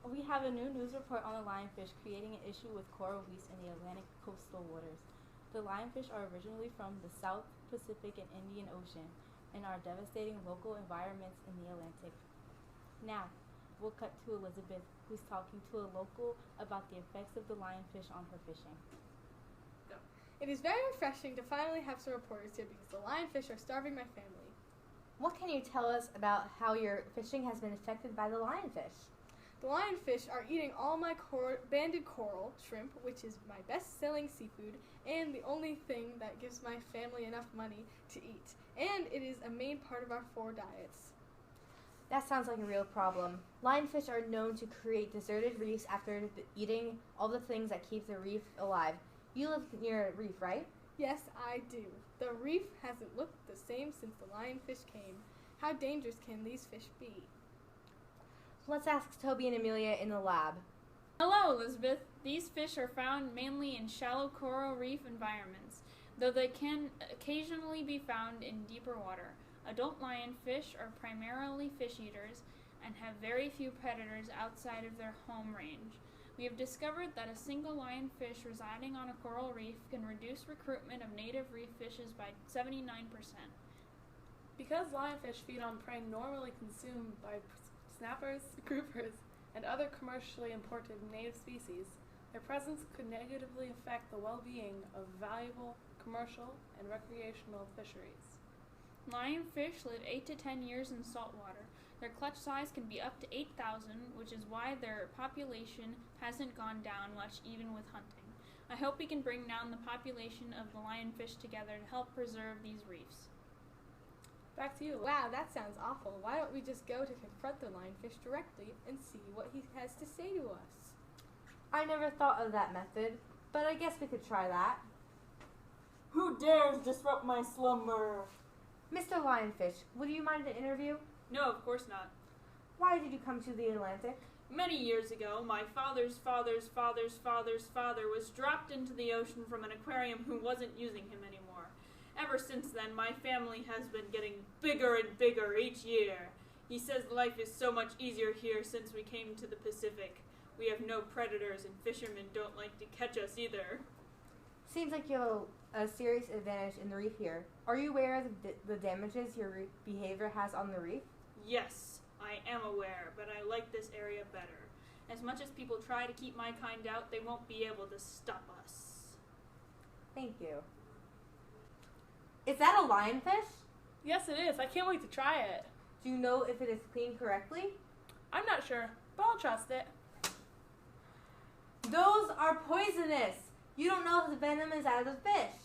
We have a new news report on the lionfish creating an issue with coral reefs in the Atlantic coastal waters. The lionfish are originally from the South Pacific and Indian Ocean and are devastating local environments in the Atlantic. Now, we'll cut to Elizabeth, who's talking to a local about the effects of the lionfish on her fishing. It is very refreshing to finally have some reporters here because the lionfish are starving my family. What can you tell us about how your fishing has been affected by the lionfish? The lionfish are eating all my banded coral, shrimp, which is my best-selling seafood, and the only thing that gives my family enough money to eat. And it is a main part of our 4 diets. That sounds like a real problem. Lionfish are known to create deserted reefs after eating all the things that keep the reef alive. You live near a reef, right? Yes, I do. The reef hasn't looked the same since the lionfish came. How dangerous can these fish be? Let's ask Toby and Amelia in the lab. Hello, Elizabeth. These fish are found mainly in shallow coral reef environments, though they can occasionally be found in deeper water. Adult lionfish are primarily fish eaters and have very few predators outside of their home range. We have discovered that a single lionfish residing on a coral reef can reduce recruitment of native reef fishes by 79%. Because lionfish feed on prey normally consumed by snappers, groupers, and other commercially imported native species, their presence could negatively affect the well-being of valuable commercial and recreational fisheries. Lionfish live 8 to 10 years in salt water. Their clutch size can be up to 8,000, which is why their population hasn't gone down much even with hunting. I hope we can bring down the population of the lionfish together to help preserve these reefs. Back to you. Wow, that sounds awful. Why don't we just go to confront the lionfish directly and see what he has to say to us? I never thought of that method, but I guess we could try that. Who dares disrupt my slumber? Mr. Lionfish, would you mind an interview? No, of course not. Why did you come to the Atlantic? Many years ago, my father's father's father's father's father was dropped into the ocean from an aquarium who wasn't using him anymore. Ever since then, my family has been getting bigger and bigger each year. He says life is so much easier here since we came to the Pacific. We have no predators and fishermen don't like to catch us either. Seems like you have a serious advantage in the reef here. Are you aware of the damages your behavior has on the reef? Yes, I am aware, but I like this area better. As much as people try to keep my kind out, they won't be able to stop us. Thank you. Is that a lionfish? Yes, it is. I can't wait to try it. Do you know if it is cleaned correctly? I'm not sure, but I'll trust it. Those are poisonous. You don't know if the venom is out of the fish.